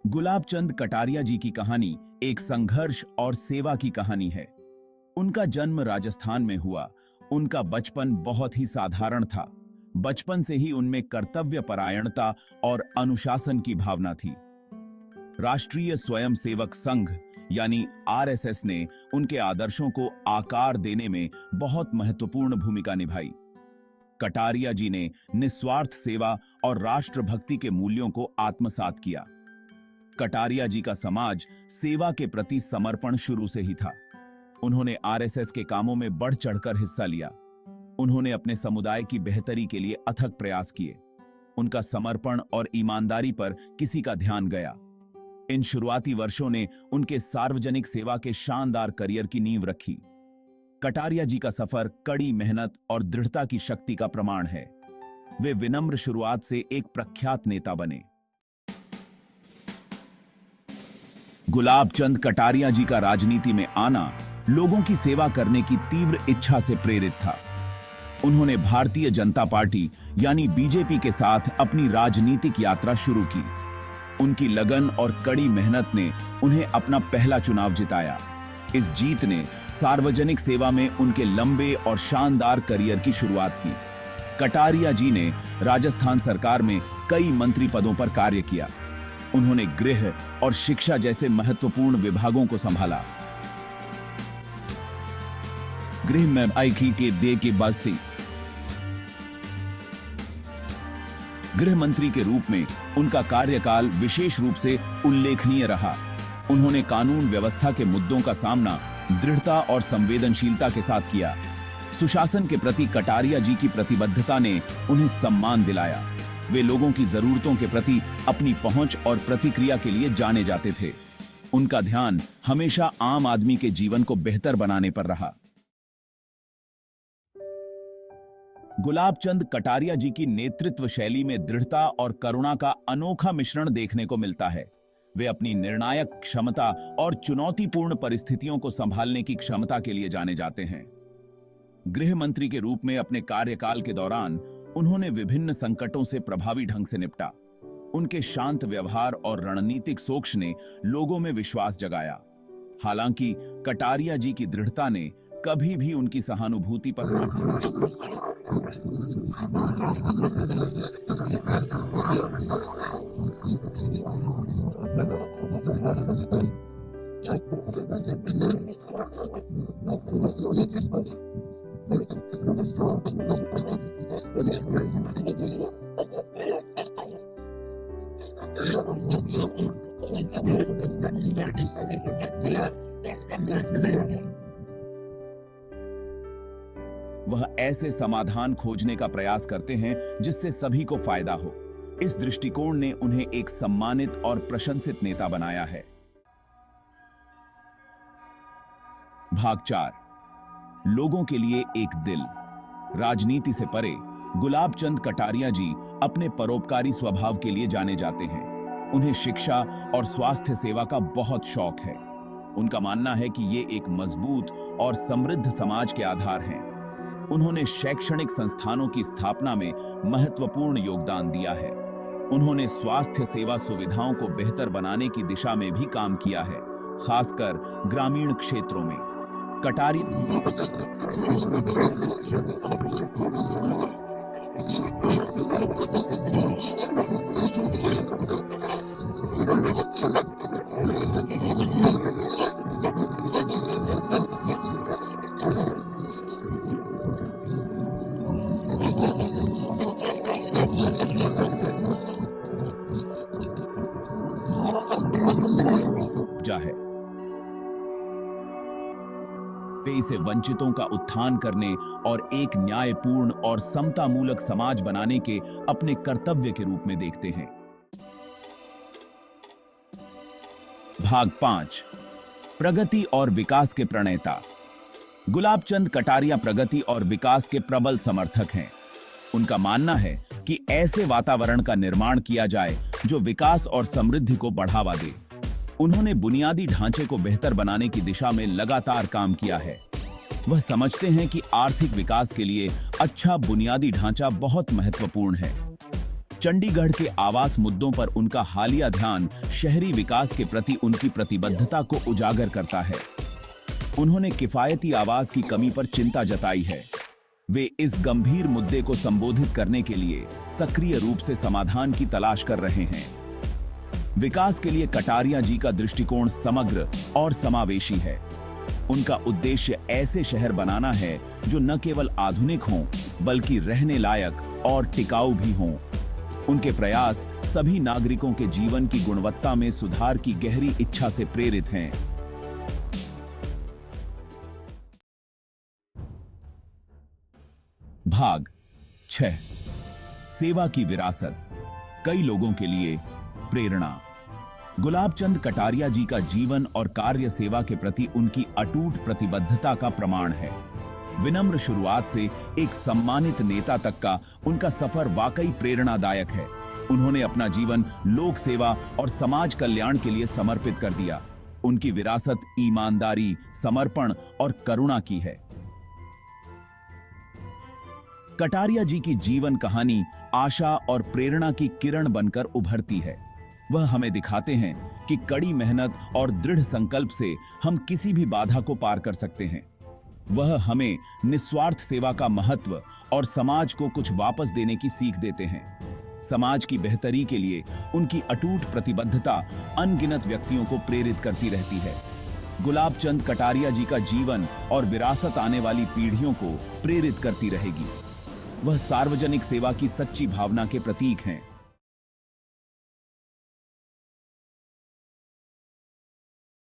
गुलाब चंद कटारिया जी की कहानी एक संघर्ष और सेवा की कहानी है। उनका जन्म राजस्थान में हुआ। उनका बचपन बहुत ही साधारण था। बचपन से ही उनमें कर्तव्य परायणता और अनुशासन की भावना थी। राष्ट्रीय स्वयंसेवक संघ यानी आरएसएस ने उनके आदर्शों को आकार देने में बहुत महत्वपूर्ण भूमिका निभाई। कटारिया जी ने निस्वार्थ सेवा और राष्ट्रभक्ति के मूल्यों को आत्मसात किया। कटारिया जी का समाज सेवा के प्रति समर्पण शुरू से ही था। उन्होंने आरएसएस के कामों में बढ़ चढ़कर हिस्सा लिया। उन्होंने अपने समुदाय की बेहतरी के लिए अथक प्रयास किए। उनका समर्पण और ईमानदारी पर किसी का ध्यान गया। इन शुरुआती वर्षों ने उनके सार्वजनिक सेवा के शानदार करियर की नींव रखी। कटारिया जी का सफर कड़ी मेहनत और दृढ़ता की शक्ति का प्रमाण है। वे विनम्र शुरुआत से एक प्रख्यात नेता बने। गुलाब चंद कटारिया जी का राजनीति में आना लोगों की सेवा करने की तीव्र इच्छा से प्रेरित था। उन्होंने भारतीय जनता पार्टी यानी बीजेपी के साथ अपनी राजनीतिक यात्रा शुरू की। उनकी लगन और कड़ी मेहनत ने उन्हें अपना पहला चुनाव जिताया। इस जीत ने सार्वजनिक सेवा में उनके लंबे और शानदार करियर की शुरुआत की। कटारिया जी ने राजस्थान सरकार में कई मंत्री पदों पर कार्य किया। उन्होंने गृह और शिक्षा जैसे महत्वपूर्ण विभागों को संभाला। गृह में आईकी के दे के बाद से गृह मंत्री के रूप में उनका कार्यकाल विशेष रूप से उल्लेखनीय रहा। उन्होंने कानून व्यवस्था के मुद्दों का सामना दृढ़ता और संवेदनशीलता के साथ किया। सुशासन के प्रति कटारिया जी की प्रतिबद्धता ने उन्हें सम्मान दिलाया। वे लोगों की जरूरतों के प्रति अपनी पहुंच और प्रतिक्रिया के लिए जाने जाते थे। उनका ध्यान हमेशा आम आदमी के जीवन को बेहतर बनाने पर रहा। गुलाब चंद कटारिया जी की नेतृत्व शैली में दृढ़ता और करुणा का अनोखा मिश्रण देखने को मिलता है। वे अपनी निर्णायक क्षमता और चुनौतीपूर्ण परिस्थितियों को संभालने की क्षमता के लिए जाने जाते हैं। गृह मंत्री के रूप में अपने कार्यकाल के दौरान उन्होंने विभिन्न संकटों से प्रभावी ढंग से निपटा। उनके शांत व्यवहार और रणनीतिक सोच ने लोगों में विश्वास जगाया। हालांकि कटारिया जी की दृढ़ता ने कभी भी उनकी सहानुभूति पर वह ऐसे समाधान खोजने का प्रयास करते हैं जिससे सभी को फायदा हो। इस दृष्टिकोण ने उन्हें एक सम्मानित और प्रशंसित नेता बनाया है। भाग 4, लोगों के लिए एक दिल। राजनीति से परे गुलाब चंद कटारिया जी अपने परोपकारी स्वभाव के लिए जाने जाते हैं। उन्हें शिक्षा और स्वास्थ्य सेवा का बहुत शौक है। उनका मानना है कि ये एक मजबूत और समृद्ध समाज के आधार हैं। उन्होंने शैक्षणिक संस्थानों की स्थापना में महत्वपूर्ण योगदान दिया है। उन्होंने स्वास्थ्य सेवा सुविधाओं को बेहतर बनाने की दिशा में भी काम किया है, खासकर ग्रामीण क्षेत्रों में। है वे इसे वंचितों का उत्थान करने और एक न्यायपूर्ण और समतामूलक समाज बनाने के अपने कर्तव्य के रूप में देखते हैं। भाग 5, प्रगति और विकास के प्रणेता। गुलाब चंद कटारिया प्रगति और विकास के प्रबल समर्थक हैं। उनका मानना है कि ऐसे वातावरण का निर्माण किया जाए जो विकास और समृद्धि को बढ़ावा दे। उन्होंने बुनियादी ढांचे को बेहतर बनाने की दिशा में लगातार काम किया है। वह समझते हैं कि आर्थिक विकास के लिए अच्छा बुनियादी ढांचा बहुत महत्वपूर्ण है। चंडीगढ़ के आवास मुद्दों पर उनका हालिया ध्यान शहरी विकास के प्रति उनकी प्रतिबद्धता को उजागर करता है। उन्होंने किफायती आवास की कमी पर चिंता जताई है। वे इस गंभीर मुद्दे को संबोधित करने के लिए सक्रिय रूप से समाधान की तलाश कर रहे हैं। विकास के लिए कटारिया जी का दृष्टिकोण समग्र और समावेशी है। उनका उद्देश्य ऐसे शहर बनाना है जो न केवल आधुनिक हों, बल्कि रहने लायक और टिकाऊ भी हों। उनके प्रयास सभी नागरिकों के जीवन की गुणवत्ता में सुधार की गहरी इच्छा से प्रेरित हैं। भाग 6। सेवा की विरासत, कई लोगों के लिए प्रेरणा। गुलाब चंद कटारिया जी का जीवन और कार्य सेवा के प्रति उनकी अटूट प्रतिबद्धता का प्रमाण है। विनम्र शुरुआत से एक सम्मानित नेता तक का उनका सफर वाकई प्रेरणादायक है। उन्होंने अपना जीवन लोक सेवा और समाज कल्याण के लिए समर्पित कर दिया। उनकी विरासत ईमानदारी, समर्पण और करुणा की है। कटारिया जी की जीवन कहानी आशा और प्रेरणा की किरण बनकर उभरती है। वह हमें दिखाते हैं कि कड़ी मेहनत और दृढ़ संकल्प से हम किसी भी बाधा को पार कर सकते हैं। वह हमें निस्वार्थ सेवा का महत्व और समाज को कुछ वापस देने की सीख देते हैं। समाज की बेहतरी के लिए उनकी अटूट प्रतिबद्धता अनगिनत व्यक्तियों को प्रेरित करती रहती है। गुलाब चंद कटारिया जी का जीवन और विरासत आने वाली पीढ़ियों को प्रेरित करती रहेगी। वह सार्वजनिक सेवा की सच्ची भावना के प्रतीक हैं।